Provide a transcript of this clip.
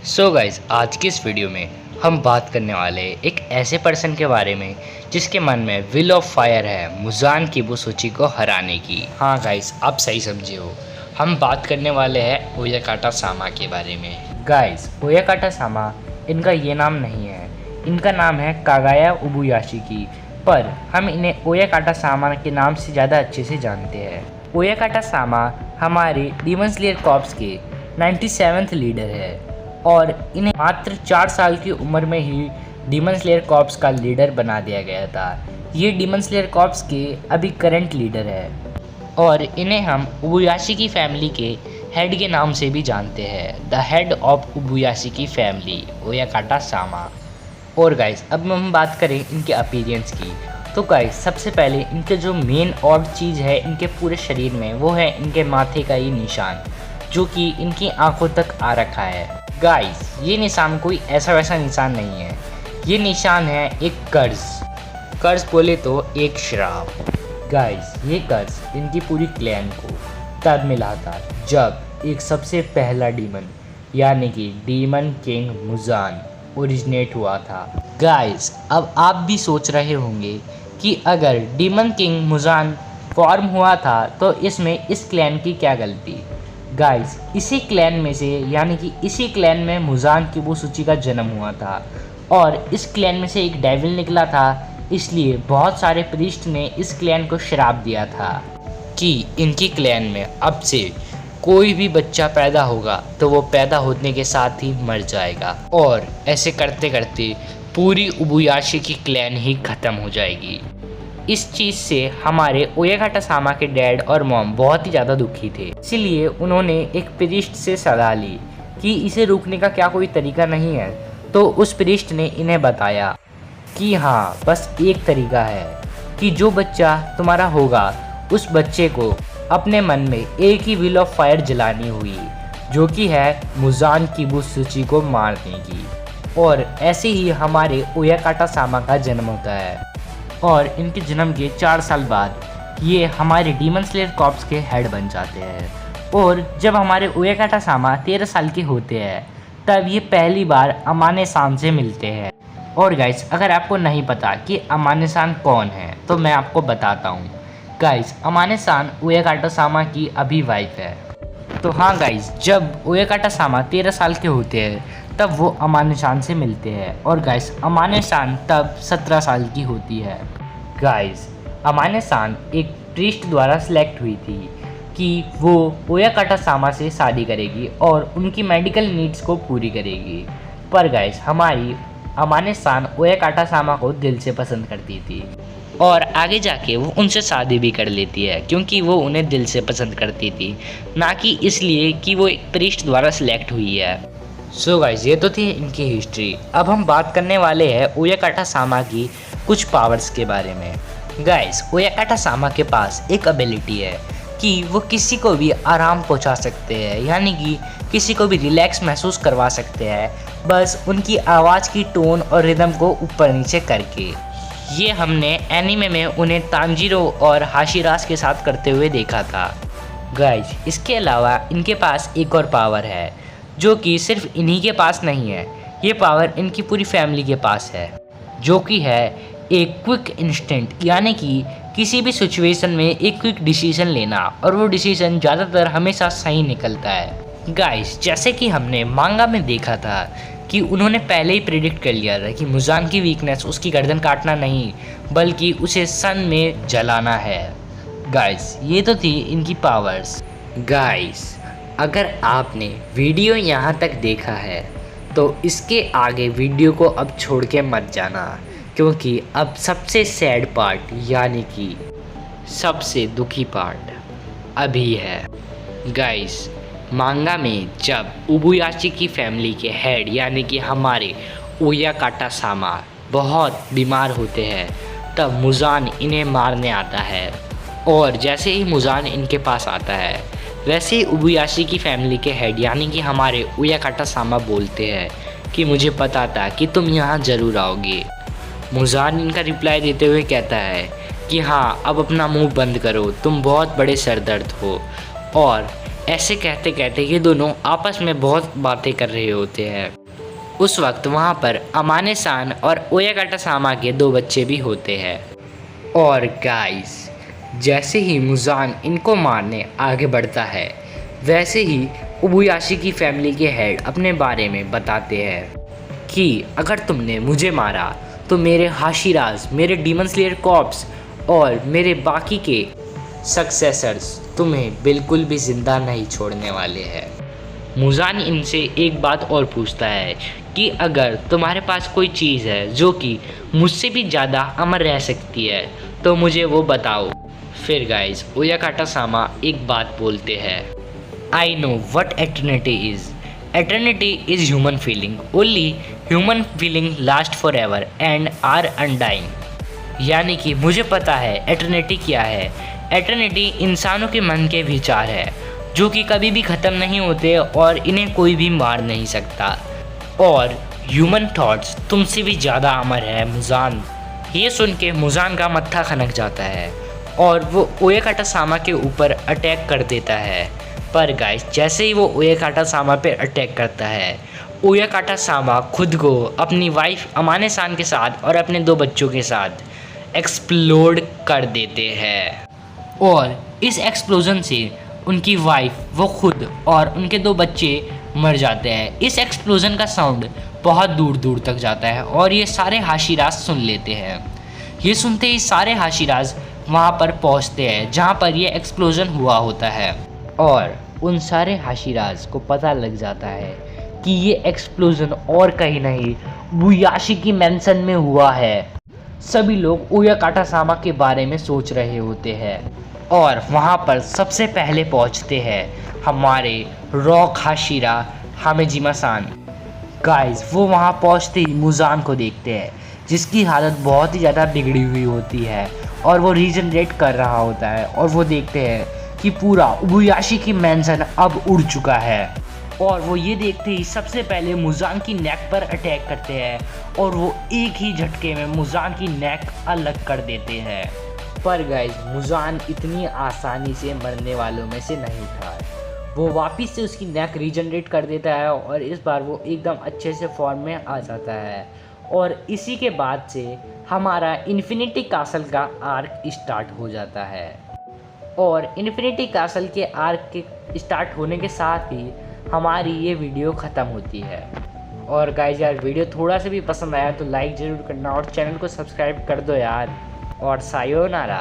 So guys आज की इस वीडियो में हम बात करने वाले हैं एक ऐसे पर्सन के बारे में जिसके मन में विल ऑफ फायर है मुजान किबुसुची को हराने की। हाँ गाइज आप सही समझे हो, हम बात करने वाले हैं ओयाकाटा सामा के बारे में। गाइज ओयाकाटा सामा इनका ये नाम नहीं है, इनका नाम है कागाया उबुयाशिकी, पर हम इन्हें ओयाकाटा सामा के नाम से ज़्यादा अच्छे से जानते हैं। ओयाकाटा सामा हमारे डीमन स्लेयर कॉर्प्स के 97th लीडर है और इन्हें मात्र 4 साल की उम्र में ही डीमन स्लेयर कॉर्प्स का लीडर बना दिया गया था। ये डीमन स्लेयर कॉर्प्स के अभी करंट लीडर है और इन्हें हम उबुयाशिकी फैमिली के हेड के नाम से भी जानते हैं, द हेड ऑफ उबुयाशिकी फैमिली ओयाकाटा सामा। और गाइस अब हम बात करें इनके अपीयरेंस की, तो गाइस सबसे पहले इनके जो मेन और चीज़ है इनके पूरे शरीर में वो है इनके माथे का ये निशान जो कि इनकी आंखों तक आ रखा है। गाइस ये निशान कोई ऐसा वैसा निशान नहीं है, ये निशान है एक कर्ज बोले तो एक श्राप। गाइस ये कर्ज इनकी पूरी क्लैन को तब मिला था जब एक सबसे पहला डीमन यानी कि डीमन किंग मुजान ओरिजिनेट हुआ था। गाइस अब आप भी सोच रहे होंगे कि अगर डीमन किंग मुजान फॉर्म हुआ था तो इसमें इस क्लैन की क्या गलती। गाइस इसी क्लैन में से यानी कि इसी क्लैन में मुजान किबुसुची का जन्म हुआ था और इस क्लैन में से एक डेविल निकला था, इसलिए बहुत सारे प्रीस्ट ने इस क्लैन को श्राप दिया था कि इनकी क्लैन में अब से कोई भी बच्चा पैदा होगा तो वो पैदा होने के साथ ही मर जाएगा और ऐसे करते करते पूरी उबुयाशिकी क्लैन ही ख़त्म हो जाएगी। इस चीज़ से हमारे ओयाकाटा सामा के डैड और मॉम बहुत ही ज़्यादा दुखी थे, इसीलिए उन्होंने एक प्रीस्ट से सलाह ली कि इसे रोकने का क्या कोई तरीका नहीं है। तो उस प्रीस्ट ने इन्हें बताया कि हाँ बस एक तरीका है कि जो बच्चा तुम्हारा होगा उस बच्चे को अपने मन में एक ही विल ऑफ फायर जलानी हुई जो कि है मुजान किबुसुची को मारने की। और ऐसे ही हमारे ओयाकाटा सामा का जन्म होता है और इनके जन्म के 4 साल बाद ये हमारे डीमन स्लेयर कॉर्प्स के हेड बन जाते हैं। और जब हमारे ओयाकाटा सामा 13 साल के होते हैं तब ये पहली बार अमाने सान से मिलते हैं। और गाइस अगर आपको नहीं पता कि अमाने सान कौन है तो मैं आपको बताता हूँ। गाइस अमाने सान ओयाकाटा सामा की अभी वाइफ है। तो हाँ गाइस जब ओयाकाटा सामा 13 साल के होते हैं तब वो अमाने सान से मिलते हैं और गाइस अमाने सान तब 17 साल की होती है। गाइस अमाने सान एक प्रीस्ट द्वारा सिलेक्ट हुई थी कि वो ओयाकाटा सामा से शादी करेगी और उनकी मेडिकल नीड्स को पूरी करेगी। पर गाइस हमारी अमाने सान ओयाकाटा सामा को दिल से पसंद करती थी और आगे जाके वो उनसे शादी भी कर लेती है क्योंकि वो उन्हें दिल से पसंद करती थी, ना कि इसलिए कि वो एक प्रीस्ट द्वारा सिलेक्ट हुई है। सो गाइस ये तो थी इनकी हिस्ट्री। अब हम बात करने वाले हैं ओयाकाटा सामा की कुछ पावर्स के बारे में। गाइस ओयाकाटा सामा के पास एक एबिलिटी है कि वो किसी को भी आराम पहुंचा सकते हैं, यानी कि किसी को भी रिलैक्स महसूस करवा सकते हैं बस उनकी आवाज़ की टोन और रिदम को ऊपर नीचे करके। ये हमने एनीमे में उन्हें तांजीरो और हाशिरास के साथ करते हुए देखा था। गाइस इसके अलावा इनके पास एक और पावर है जो कि सिर्फ इन्हीं के पास नहीं है, ये पावर इनकी पूरी फैमिली के पास है जो कि है एक क्विक इंस्टेंट, यानी कि किसी भी सिचुएशन में एक क्विक डिसीजन लेना और वो डिसीजन ज़्यादातर हमेशा सही निकलता है। गाइस जैसे कि हमने मांगा में देखा था कि उन्होंने पहले ही प्रेडिक्ट कर लिया था कि मुजान की वीकनेस उसकी गर्दन काटना नहीं बल्कि उसे सन में जलाना है। गाइस ये तो थी इनकी पावर्स। गाइस अगर आपने वीडियो यहाँ तक देखा है तो इसके आगे वीडियो को अब छोड़ के मत जाना क्योंकि अब सबसे सैड पार्ट यानी कि सबसे दुखी पार्ट अभी है। गाइस मांगा में जब उबुयाशिकी फैमिली के हेड यानी कि हमारे ओयाकाटा सामा बहुत बीमार होते हैं तब मुजान इन्हें मारने आता है और जैसे ही मुजान इनके पास आता है वैसे ही उबुयाशिकी फैमिली के हेड यानी कि हमारे ओयाकाटा सामा बोलते हैं कि मुझे पता था कि तुम यहाँ ज़रूर आओगे। मुजान इनका रिप्लाई देते हुए कहता है कि हाँ अब अपना मुंह बंद करो, तुम बहुत बड़े सरदर्द हो। और ऐसे कहते कहते ये दोनों आपस में बहुत बातें कर रहे होते हैं। उस वक्त वहाँ पर अमाने सान और ओयाकाटा सामा के 2 बच्चे भी होते हैं। और गाइस, जैसे ही मुजान इनको मारने आगे बढ़ता है, वैसे ही उबुयाशी की फैमिली के हेड अपने बारे में बताते हैं कि अगर तुमने मुझे मारा तो मेरे हाशिराज, मेरे डीमन स्लेयर कॉर्प्स और मेरे बाकी के सक्सेसर्स तुम्हें बिल्कुल भी ज़िंदा नहीं छोड़ने वाले हैं। मुजान इनसे एक बात और पूछता है कि अगर तुम्हारे पास कोई चीज़ है जो कि मुझसे भी ज़्यादा अमर रह सकती है तो मुझे वो बताओ। फिर गाइस, ओयाकाटा सामा एक बात बोलते हैं, I know what eternity is. Eternity is human feeling, only human feeling last forever and are undying. यानी कि मुझे पता है एटर्निटी क्या है। एटर्निटी इंसानों के मन के विचार है जो कि कभी भी ख़त्म नहीं होते और इन्हें कोई भी मार नहीं सकता। और ह्यूमन थॉट्स तुमसे भी ज़्यादा अमर है मुजान। ये सुन के मुजान का मत्था खनक जाता है और वो ओयाकाटा सामा के ऊपर अटैक कर देता है। पर गाइस, जैसे ही वो ओयाकाटा सामा पे अटैक करता है, ओयाकाटा सामा खुद को अपनी वाइफ अमाने सान के साथ और अपने 2 बच्चों के साथ एक्सप्लोड कर देते हैं। और इस एक्सप्लोजन से उनकी वाइफ, वो खुद और उनके 2 बच्चे मर जाते हैं। इस एक्सप्लोजन का साउंड बहुत दूर दूर तक जाता है और ये सारे हाशिराज सुन लेते हैं। ये सुनते ही सारे हाशिराज वहाँ पर पहुँचते हैं जहाँ पर ये एक्सप्लोजन हुआ होता है। और उन सारे हाशिराज को पता लग जाता है कि ये एक्सप्लोजन और कहीं नहीं, उबुयाशी की मैंसन में हुआ है। सभी लोग ओयाकाटा सामा के बारे में सोच रहे होते हैं और वहाँ पर सबसे पहले पहुँचते हैं हमारे रॉक हाशिरा हामेजिमा सान। गाइस, वो वहाँ पहुँचते ही मुजान को देखते हैं जिसकी हालत बहुत ही ज़्यादा बिगड़ी हुई होती है और वो रीजनरेट कर रहा होता है। और वो देखते हैं कि पूरा उबुयाशी की मैंसन अब उड़ चुका है। और वो ये देखते ही सबसे पहले मुजान की नेक पर अटैक करते हैं और वो एक ही झटके में मुजान की नेक अलग कर देते हैं। पर गाइस, मुजान इतनी आसानी से मरने वालों में से नहीं था। वो वापस से उसकी नेक रीजनरेट कर देता है और इस बार वो एकदम अच्छे से फॉर्म में आ जाता है। और इसी के बाद से हमारा इन्फिनिटी कासल का आर्क स्टार्ट हो जाता है। और इन्फिनिटी कासल के आर्क के स्टार्ट होने के साथ ही हमारी ये वीडियो ख़त्म होती है। और गाइस यार, वीडियो थोड़ा सा भी पसंद आया तो लाइक ज़रूर करना और चैनल को सब्सक्राइब कर दो यार। और सायोनारा।